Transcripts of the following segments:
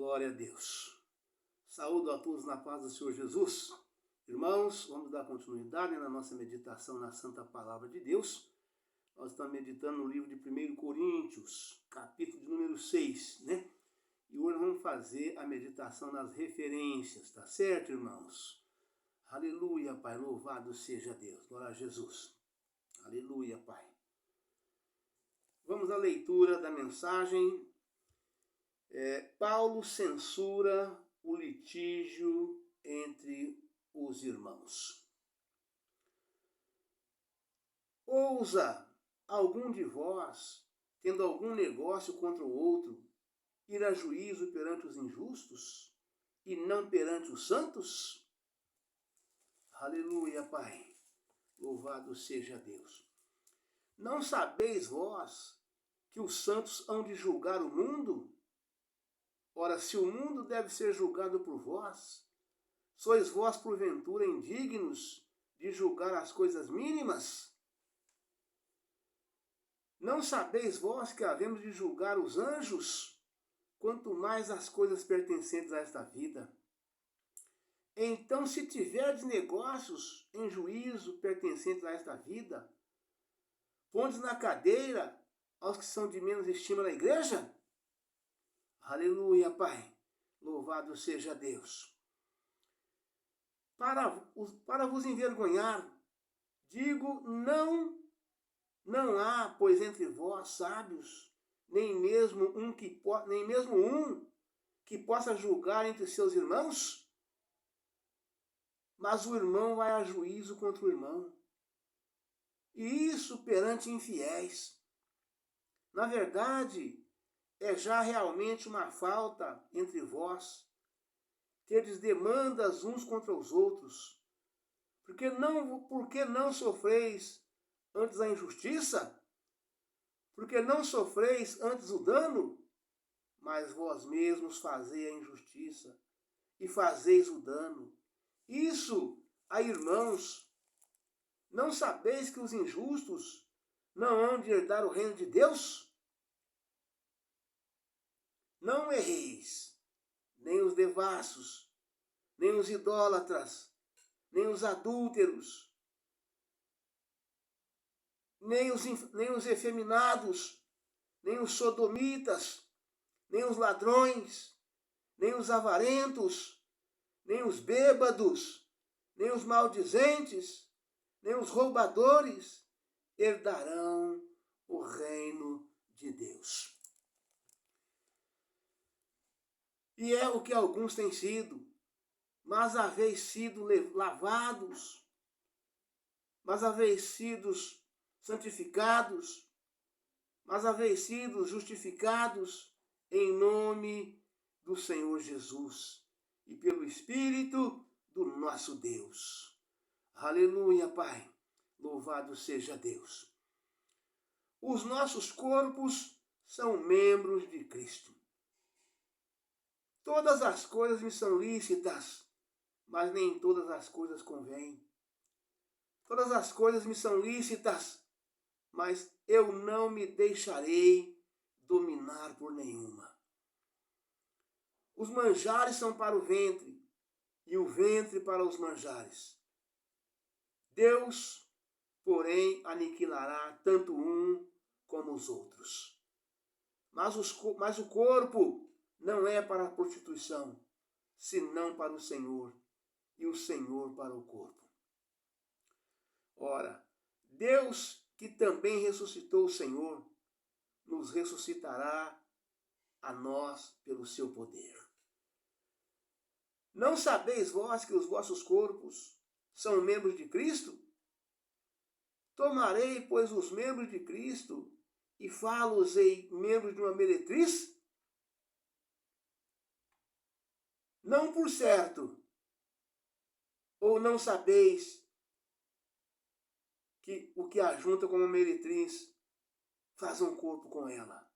Glória a Deus. Saúdo a todos na paz do Senhor Jesus. Irmãos, vamos dar continuidade na nossa meditação na Santa Palavra de Deus. Nós estamos meditando no livro de 1 Coríntios, capítulo de número 6, né? E hoje vamos fazer a meditação nas referências, tá certo, irmãos? Aleluia, Pai, louvado seja Deus. Glória a Jesus. Aleluia, Pai. Vamos à leitura da mensagem. Paulo censura o litígio entre os irmãos. Ousa algum de vós, tendo algum negócio contra o outro, ir a juízo perante os injustos e não perante os santos? Aleluia, Pai. Louvado seja Deus. Não sabeis vós que os santos hão de julgar o mundo? Ora, se o mundo deve ser julgado por vós, sois vós porventura indignos de julgar as coisas mínimas? Não sabeis vós que havemos de julgar os anjos, quanto mais as coisas pertencentes a esta vida? Então, se tiverdes negócios em juízo pertencentes a esta vida, pondes na cadeira aos que são de menos estima na igreja? Aleluia, Pai. Louvado seja Deus. Para vos envergonhar, digo, não há, pois, entre vós sábios, nem mesmo um que possa julgar entre seus irmãos? Mas o irmão vai a juízo contra o irmão. E isso perante infiéis. Na verdade, é já realmente uma falta entre vós, terdes demandas uns contra os outros. Por que não sofreis antes a injustiça? Por que não sofreis antes o dano? Mas vós mesmos fazeis a injustiça e fazeis o dano. Isso, irmãos, não sabeis que os injustos não hão de herdar o reino de Deus? Não erreis, nem os devassos, nem os idólatras, nem os adúlteros, nem os efeminados, nem os sodomitas, nem os ladrões, nem os avarentos, nem os bêbados, nem os maldizentes, nem os roubadores herdarão o reino de Deus. E é o que alguns têm sido, mas haveis sido lavados, mas haveis sido santificados, mas haveis sido justificados em nome do Senhor Jesus e pelo Espírito do nosso Deus. Aleluia, Pai. Louvado seja Deus. Os nossos corpos são membros de Cristo. Todas as coisas me são lícitas, mas nem todas as coisas convêm. Todas as coisas me são lícitas, mas eu não me deixarei dominar por nenhuma. Os manjares são para o ventre, e o ventre para os manjares. Deus, porém, aniquilará tanto um como os outros. Mas o corpo não é para a prostituição, senão para o Senhor, e o Senhor para o corpo. Ora, Deus, que também ressuscitou o Senhor, nos ressuscitará a nós pelo seu poder. Não sabeis vós que os vossos corpos são membros de Cristo? Tomarei, pois, os membros de Cristo e fá-los-ei membros de uma meretriz? Não por certo, ou não sabeis que o que ajunta com uma meretriz faz um corpo com ela?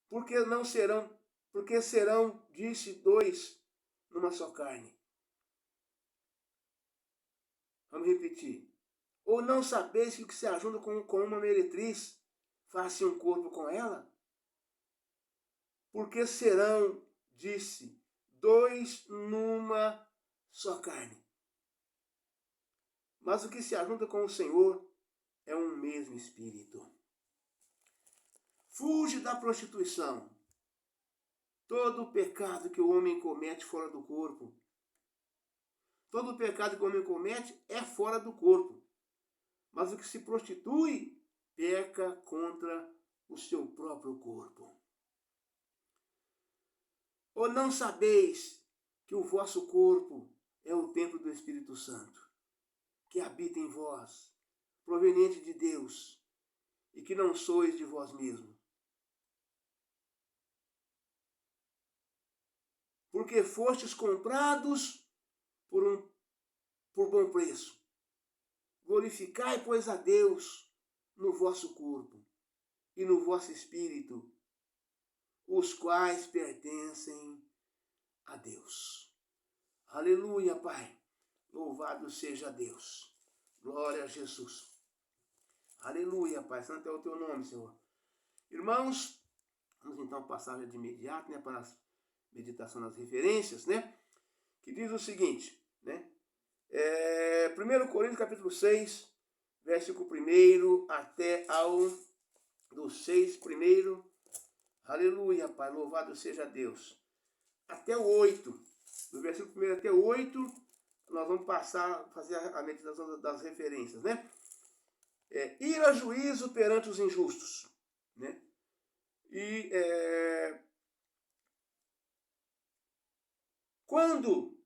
Porque serão, disse, dois numa só carne. Vamos repetir. Ou não sabeis que o que se ajunta com uma meretriz faz um corpo com ela? porque serão, disse, dois numa só carne. Mas o que se ajunta com o Senhor é um mesmo espírito. Fuge da prostituição. Todo o pecado que o homem comete fora do corpo. Todo o pecado que o homem comete é fora do corpo. Mas o que se prostitui peca contra o seu próprio corpo. Ou não sabeis que o vosso corpo é o templo do Espírito Santo, que habita em vós, proveniente de Deus, e que não sois de vós mesmos? Porque fostes comprados por bom preço. Glorificai, pois, a Deus no vosso corpo e no vosso espírito, os quais pertencem a Deus. Aleluia, Pai. Louvado seja Deus. Glória a Jesus. Aleluia, Pai. Santo é o teu nome, Senhor. Irmãos, vamos então passar de imediato, né, para a meditação das referências, né? Que diz o seguinte, né? 1 Coríntios capítulo 6, versículo 1 até ao do 6 primeiro. Aleluia, Pai, louvado seja Deus. Até o 8, do versículo 1 até o 8, nós vamos fazer a meditação das referências, né? Ir a juízo perante os injustos, né? E quando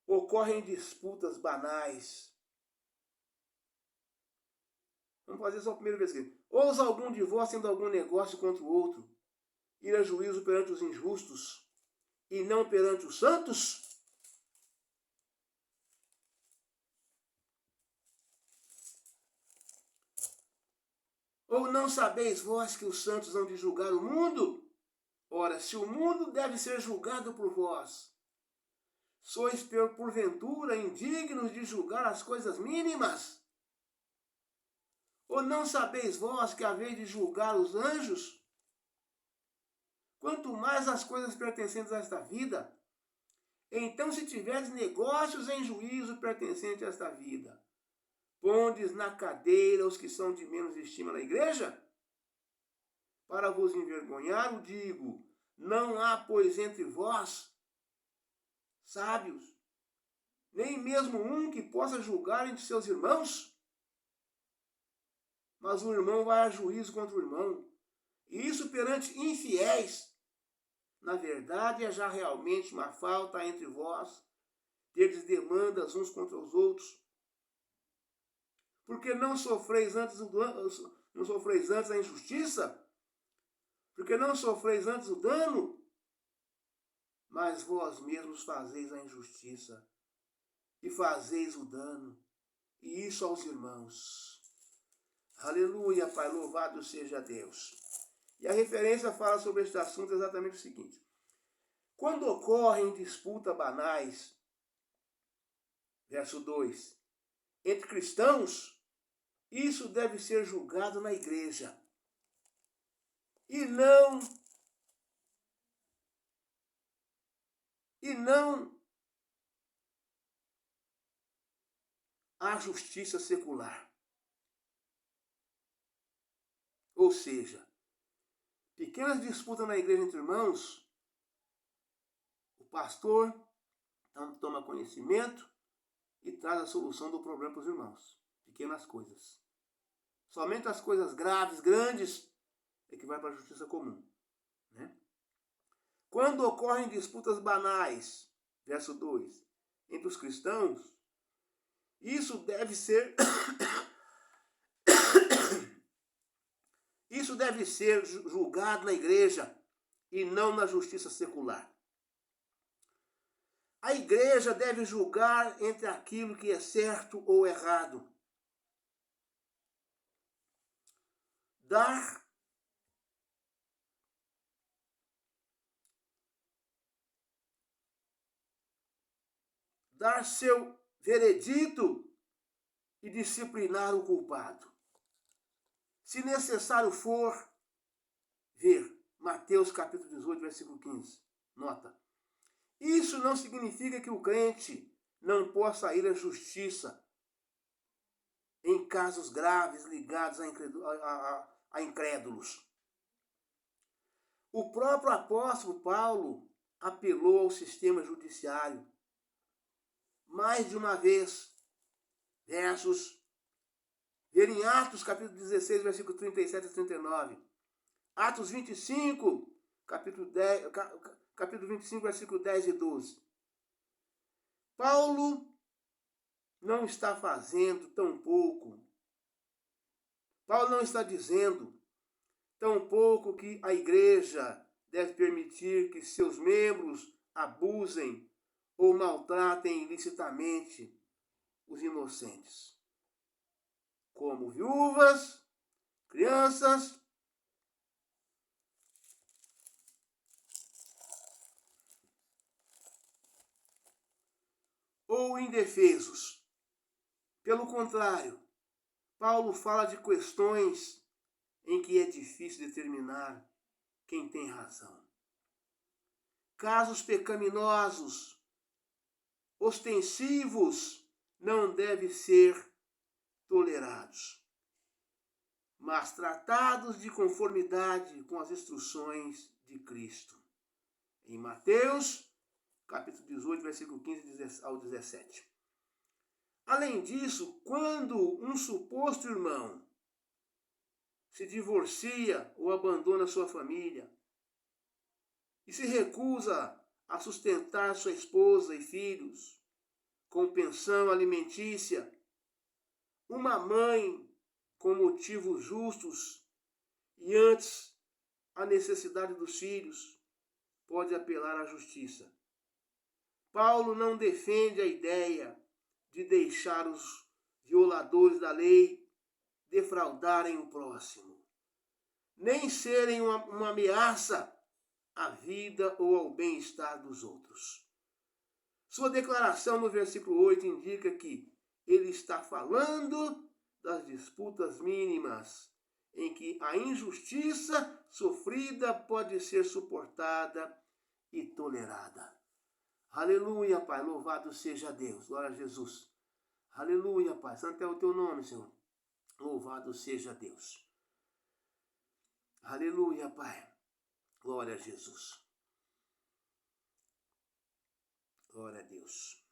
ocorrem disputas banais, vamos fazer só o primeiro versículo. Ousa algum de vós tendo algum negócio contra o outro, ir a juízo perante os injustos e não perante os santos? Ou não sabeis vós que os santos hão de julgar o mundo? Ora, se o mundo deve ser julgado por vós, sois porventura indignos de julgar as coisas mínimas? Ou não sabeis vós que haveis de julgar os anjos? Quanto mais as coisas pertencentes a esta vida. Então, se tiverdes negócios em juízo pertencente a esta vida, pondes na cadeira os que são de menos estima na igreja? Para vos envergonhar, o digo, não há, pois, entre vós sábios, nem mesmo um que possa julgar entre seus irmãos? Mas o irmão vai a juízo contra o irmão, e isso perante infiéis. Na verdade, é já realmente uma falta entre vós, terdes demandas uns contra os outros. Porque não sofreis antes a injustiça? Porque não sofreis antes o dano? Mas vós mesmos fazeis a injustiça e fazeis o dano, e isso aos irmãos. Aleluia, Pai, louvado seja Deus. E a referência fala sobre este assunto exatamente o seguinte. Quando ocorrem disputas banais, verso 2, entre cristãos, isso deve ser julgado na igreja. E não a justiça secular. Ou seja, pequenas disputas na igreja entre irmãos, o pastor toma conhecimento e traz a solução do problema para os irmãos. Pequenas coisas. Somente as coisas graves, grandes, é que vai para a justiça comum, né? Quando ocorrem disputas banais, verso 2, entre os cristãos, isso deve ser julgado na igreja e não na justiça secular. A igreja deve julgar entre aquilo que é certo ou errado. Dar seu veredito e disciplinar o culpado. Se necessário for, ver, Mateus capítulo 18, versículo 15. Nota. Isso não significa que o crente não possa ir à justiça em casos graves ligados a incrédulos. O próprio apóstolo Paulo apelou ao sistema judiciário mais de uma vez. Ver em Atos capítulo 16, versículo 37 a 39. Atos 25, capítulo 25, versículo 10 e 12. Paulo não está fazendo tampouco. Paulo não está dizendo tampouco que a igreja deve permitir que seus membros abusem ou maltratem ilicitamente os inocentes, como viúvas, crianças, ou indefesos. Pelo contrário, Paulo fala de questões em que é difícil determinar quem tem razão. Casos pecaminosos, ostensivos, não devem ser tolerados, mas tratados de conformidade com as instruções de Cristo. Em Mateus, capítulo 18, versículo 15 ao 17. Além disso, quando um suposto irmão se divorcia ou abandona sua família e se recusa a sustentar sua esposa e filhos com pensão alimentícia, uma mãe, com motivos justos e antes a necessidade dos filhos, pode apelar à justiça. Paulo não defende a ideia de deixar os violadores da lei defraudarem o próximo, nem serem uma ameaça à vida ou ao bem-estar dos outros. Sua declaração no versículo 8 indica que ele está falando das disputas mínimas, em que a injustiça sofrida pode ser suportada e tolerada. Aleluia, Pai, louvado seja Deus, glória a Jesus. Aleluia, Pai, santo é o teu nome, Senhor. Louvado seja Deus. Aleluia, Pai. Glória a Jesus. Glória a Deus.